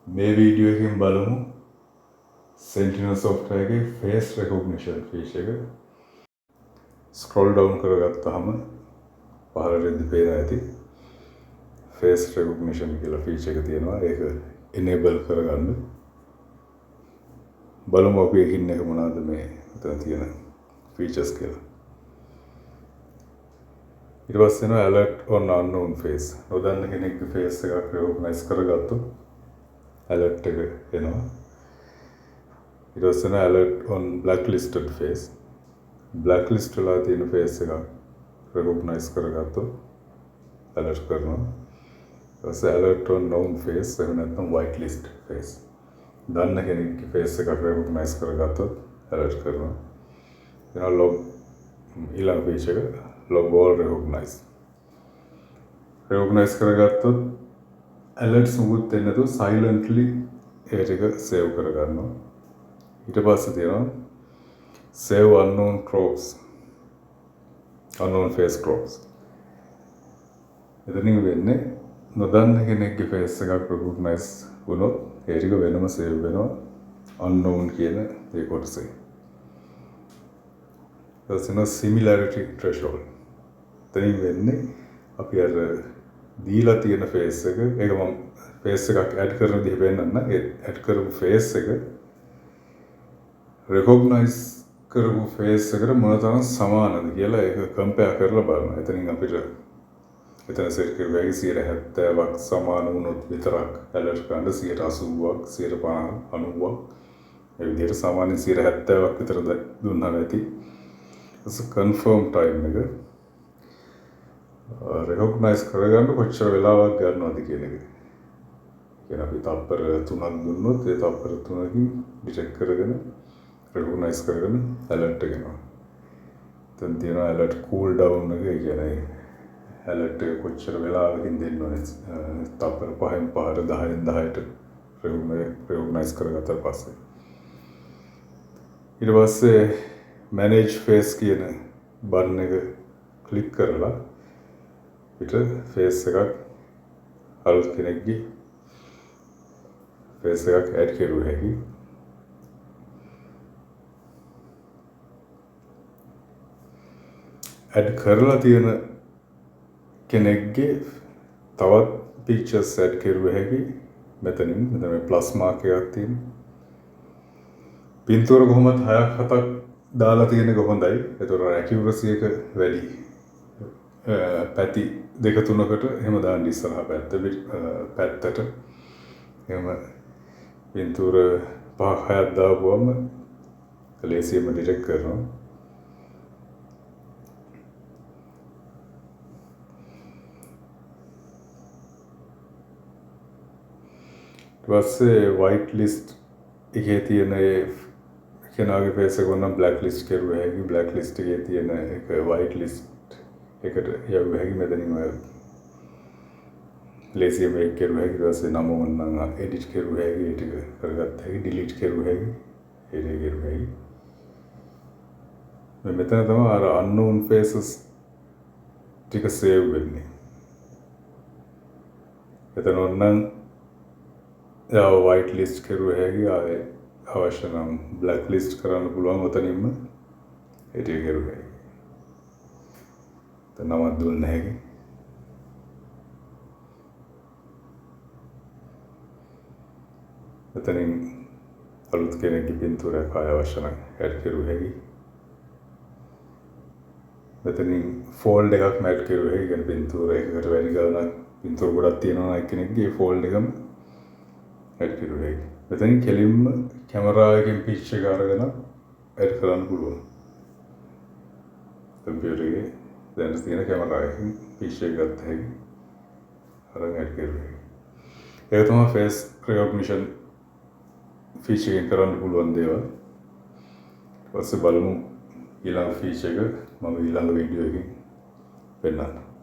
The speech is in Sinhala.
මේ වීඩියෝ එකෙන් බලමු Sentinel software එකේ face recognition feature එක. scroll down කරගත්තාම පහළට එද්දි පේන ඇති face recognition කියලා feature එක තියෙනවා. ඒක enable කරගන්න. බලමු අපි එකින් එක මොනවද මේ මෙතන තියෙන features කියලා. ඊට පස්සේ එනවා alert on unknown face. නොදන්න කෙනෙක්ගේ face එකක් recognize කරගත්තොත් alert එක එනවා. ඊට පස්සේ එනවා alert on blacklisted face. blacklist වෙලා තියෙන face එකක් recognize කරගත්තොත් alert කරනවා. ඊට පස්සේ alert on known face එහෙම නැත්නම් whitelist face. දන්න කෙනෙක්ගේ face එකක් recognize කරගත්තොත් alert කරනවා. එනවා log ඊළඟ feature එක log all recognize. recognize කරගත්තොත් alerts මුකුත් දෙන්නේ නැතුව silently ඒ ටික save කරගන්නවා. ඊට පස්සේ තියෙනවා save unknown crops. unknown face crops. එතනින් වෙන්නේ නොදන්න කෙනෙක්ගේ face එකක් recognize වුණොත් ඒ ටික වෙනම save වෙනවා unknown කියන ඒ කොටසේ. ඊට similarity threshold. එතනින් වෙන්නේ අපි අර දීලා තියෙන face එක ඒක මම face එකක් add කරන විදිහ වෙන්නන්න ඒ add කරපු face එක recognize කරපු face එකට මොන තරම් සමානද කියලා ඒක compare කරලා බලනවා. එතනින් අපිට එතන සෙට් කරගන්න 70ක් සමාන වුණොත් විතරක් alert කරන්න 80ක් 150ක් 90ක් ඒ විදිහට සාමාන්‍යයෙන් 70ක් විතර දුන්නාම ඇති. ඒක confirm time එක recognize කරගන්න කොච්චර වෙලාවක් ගන්නවද කියන එක. කියන අපි තප්පර 3ක් දුන්නොත් ඒ තප්පර 3කින් detect කරගෙන recognize කරගෙන alert එක එනවා. දැන් තියෙනවා alert cool down එක කියන්නේ alert එක කොච්චර වෙලාවකින් දෙන්න ඕනේ. තප්පර 5න් 5ට 10න් 10ට recognize කරගත්තා පස්සේ. ඊට පස්සේ manage face කියන බටන් එක ක්ලික් කරලා පිට face එකක් අලුත් කෙනෙක්ගේ face එකක් add කරුව හැකි. add කරලා තියෙන කෙනෙක්ගේ තවත් pictures add කරුව හැකි. මෙතන මේ plus mark එකක් තියෙනවා. පින්තූර කොහොමද 6ක් 7ක් දාලා තියෙන එක හොඳයි. ඒතර accuracy එක වැඩි. පැති 2-3කට එහෙම දාන්න ඉස්සරහා පැත්තට එහෙම පින්තූර 5-6ක් දාපුවම ලේසියෙන්ම ඩිටෙක්ට් කරනවා. ඊට පස්සේ white list එකේ තියෙන ඒ කෙනාගේ face එක වුණා black list කරුවා හැකි. black list එකේ තියෙන එක white list එකට යවුව හැකි. මෙතනින් ඔය ලේසියෙන්ම ඒක කරුවා හැකි. ඊට පස්සේ නම වුණා edit කරුවා හැකි. ඒ ටික කරගත්ත හැකි. delete කරුවා හැකි. ඒ ටික කරුවා හැකි. මෙතන තමයි අර unknown faces ටික save වෙන්නේ. එතන ඔන්නම් යාව white list කරුවා හැකි. ආයේ අවශ්‍ය නම් black list කරන්න පුළුවන්. ඔතනින්ම ඒ ටික කරුවා හැකි. නමක් දුන්න හැකි. එතනින් අලුත් කෙනෙක්ගේ පින්තූරයක් ආය අවශ්‍ය නම් add කරුව හැකි. එතනින් fold එකක් add කරුව හැකි. කියන්නේ පින්තූර එකකට වැඩි ගානක් පින්තූර ගොඩක් තියෙනවා කෙනෙක්ගේ fold එකම add කරුව හැකි. එතනින් කෙලින්ම කැමරා එකෙන් picture එක අරගෙන add කරන්න පුළුවන්. කම්පියුටර් එකේ දැන් තියෙන කැමරා එකකින් picture එක ගත්ත හැකි. අරන් add කරුවා. ඒක තමයි face recognition feature එකෙන් කරන්න පුළුවන් දේවල්. ඊට පස්සේ බලමු ඊළඟ feature එක මම ඊළඟ වීඩියෝ එකකින් පෙන්නන්නම්.